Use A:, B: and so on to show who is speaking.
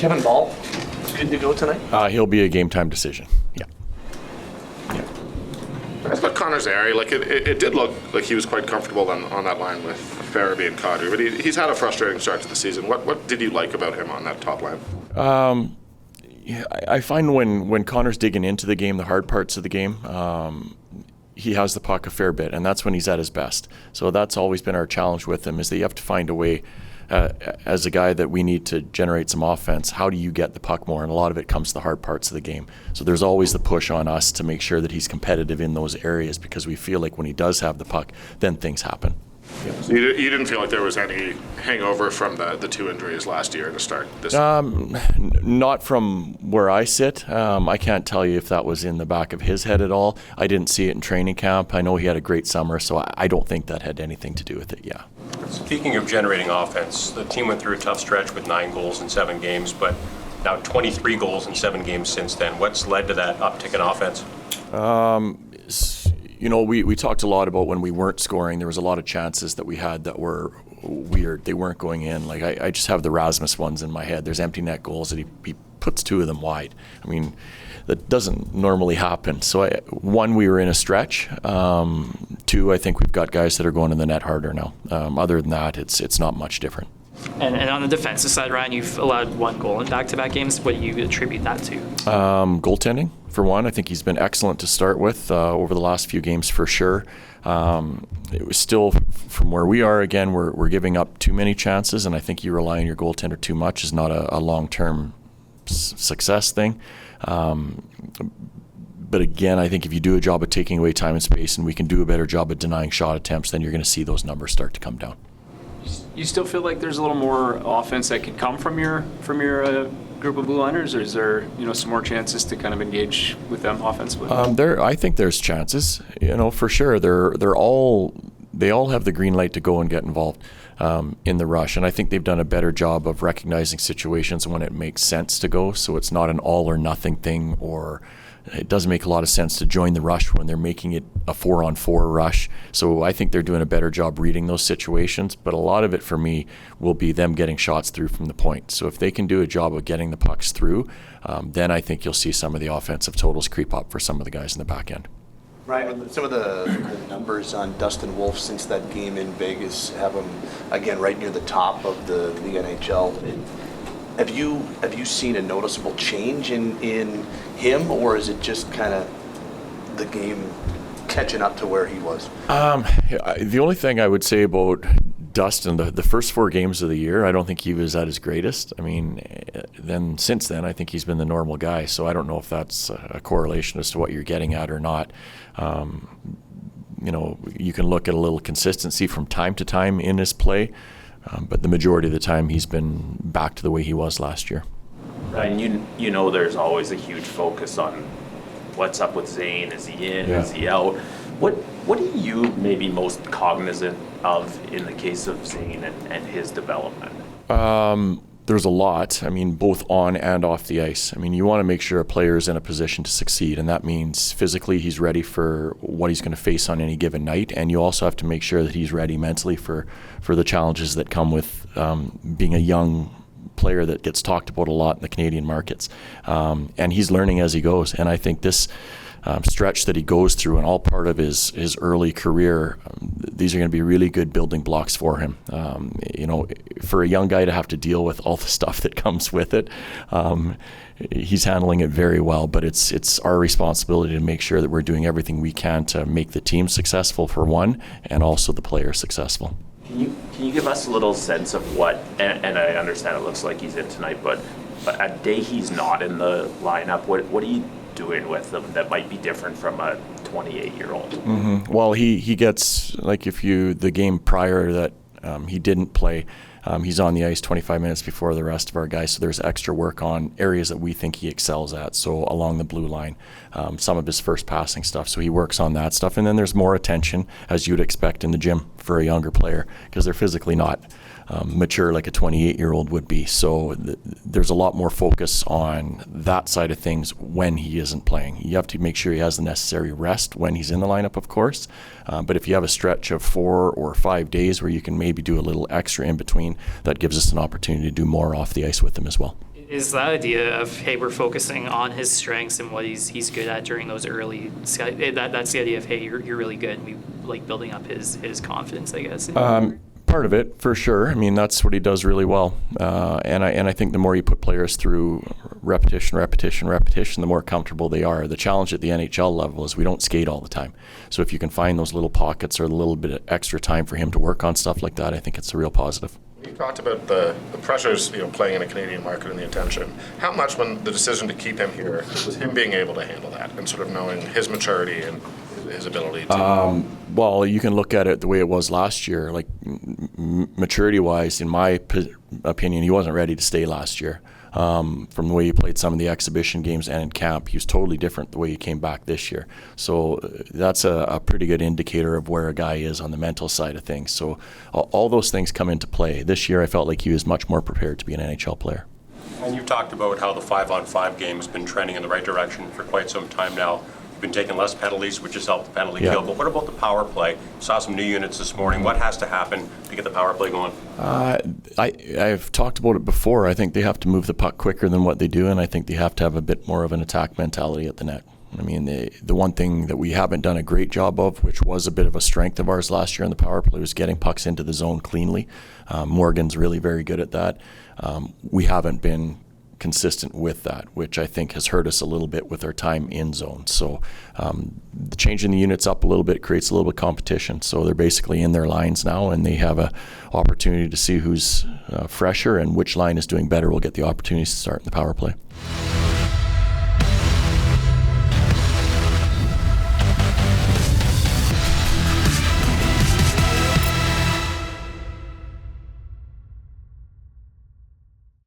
A: Kevin Ball, good to go tonight?
B: He'll be a game time decision. Yeah.
C: As about Connor's area, like it did look like he was quite comfortable on that line with Farabee and Kadri, but he's had a frustrating start to the season. What did you like about him on that top line?
B: Yeah, I find when Connor's digging into the game, the hard parts of the game, he has the puck a fair bit, and that's when he's at his best. So that's always been our challenge with him, is that you have to find a way, as a guy that we need to generate some offense, how do you get the puck more? And a lot of it comes to the hard parts of the game. So there's always the push on us to make sure that he's competitive in those areas, because we feel like when he does have the puck, then things happen.
C: Yeah. So you didn't feel like there was any hangover from the two injuries last year to start this?
B: Not from where I sit. I can't tell you if that was in the back of his head at all. I didn't see it in training camp. I know he had a great summer, so I don't think that had anything to do with it, yeah.
D: Speaking of generating offense, the team went through a tough stretch with 9 goals in 7 games, but now 23 goals in 7 games since then. What's led to that uptick in offense?
B: You know, we talked a lot about when we weren't scoring, there was a lot of chances that we had that were weird. They weren't going in. Like, I just have the Rasmus ones in my head. There's empty net goals that he puts 2 of them wide. I mean, that doesn't normally happen. So, one, we were in a stretch. 2, I think we've got guys that are going in the net harder now. Other than that, it's not much different.
A: And on the defensive side, Ryan, you've allowed 1 goal in back-to-back games. What do you attribute that to?
B: Goaltending, for one. I think he's been excellent to start with over the last few games for sure. It was still, from where we are, again, we're giving up too many chances, and I think you rely on your goaltender too much is not a long-term success thing. But again, I think if you do a job of taking away time and space, and we can do a better job of denying shot attempts, then you're going to see those numbers start to come down.
E: You still feel like there's a little more offense that could come from your group of blue liners, or is there some more chances to kind of engage with them offensively?
B: I think there's chances, for sure. They all have the green light to go and get involved in the rush, and I think they've done a better job of recognizing situations when it makes sense to go. So it's not an all or nothing thing, or it doesn't make a lot of sense to join the rush when they're making it a 4-on-4 rush. So I think they're doing a better job reading those situations, but a lot of it for me will be them getting shots through from the point. So if they can do a job of getting the pucks through, then I think you'll see some of the offensive totals creep up for some of the guys in the back end.
F: Ryan, some of the numbers on Dustin Wolf since that game in Vegas have him, again, right near the top of the NHL. Have you seen a noticeable change in him, or is it just kind of the game catching up to where he was?
B: The only thing I would say about Dustin, the first 4 games of the year, I don't think he was at his greatest. I mean, then since then, I think he's been the normal guy. So I don't know if that's a correlation as to what you're getting at or not. You can look at a little consistency from time to time in his play. But the majority of the time, he's been back to the way he was last year.
G: Ryan, there's always a huge focus on what's up with Zane. Is he in?
B: Yeah.
G: Is he out? What are you maybe most cognizant of in the case of Zane and his development?
B: There's a lot. I mean, both on and off the ice. I mean, you want to make sure a player is in a position to succeed, and that means physically he's ready for what he's going to face on any given night, and you also have to make sure that he's ready mentally for the challenges that come with being a young player that gets talked about a lot in the Canadian markets. And he's learning as he goes, and I think this stretch that he goes through and all part of his early career, these are going to be really good building blocks for him. For a young guy to have to deal with all the stuff that comes with it, he's handling it very well, but it's our responsibility to make sure that we're doing everything we can to make the team successful, for one, and also the player successful.
G: Can you give us a little sense of what, and I understand it looks like he's in tonight, but a day he's not in the lineup, what are you doing with them that might be different from a 28-year-old?
B: Mm-hmm. Well, he gets, like, the game prior that he didn't play, he's on the ice 25 minutes before the rest of our guys, so there's extra work on areas that we think he excels at, so along the blue line, some of his first passing stuff, so he works on that stuff, and then there's more attention, as you'd expect in the gym for a younger player, because they're physically not mature like a 28-year-old would be. So there's a lot more focus on that side of things when he isn't playing. You have to make sure he has the necessary rest when he's in the lineup, of course. But if you have a stretch of 4 or 5 days where you can maybe do a little extra in between, that gives us an opportunity to do more off the ice with him as well.
A: Is that idea of, hey, we're focusing on his strengths and what he's good at during those early, that's the idea of, hey, you're really good, and we like building up his confidence, I guess.
B: Part of it, for sure. I mean, that's what he does really well. And I think the more you put players through repetition, the more comfortable they are. The challenge at the NHL level is we don't skate all the time. So if you can find those little pockets or a little bit of extra time for him to work on stuff like that, I think it's a real positive.
C: You talked about the pressures, playing in a Canadian market and the attention. How much, when the decision to keep him here, was him being able to handle that and sort of knowing his maturity and his ability to...
B: Well, you can look at it the way it was last year. Like, maturity-wise, in my opinion, he wasn't ready to stay last year. From the way he played some of the exhibition games and in camp, he was totally different the way he came back this year. So that's a pretty good indicator of where a guy is on the mental side of things. So all those things come into play. This year I felt like he was much more prepared to be an NHL player.
D: And you've talked about how the 5-on-5 game has been trending in the right direction for quite some time now. You've been taking less penalties, which has helped the penalty kill. But what about the power play? Saw some new units this morning. What has to happen to get the power play going?
B: I've talked about it before. I think they have to move the puck quicker than what they do, and I think they have to have a bit more of an attack mentality at the net. I mean, the one thing that we haven't done a great job of, which was a bit of a strength of ours last year in the power play, was getting pucks into the zone cleanly. Morgan's really very good at that. We haven't been consistent with that, which I think has hurt us a little bit with our time in zone. So changing the units up a little bit creates a little bit of competition. So they're basically in their lines now, and they have a opportunity to see who's fresher, and which line is doing better will get the opportunities to start in the power play.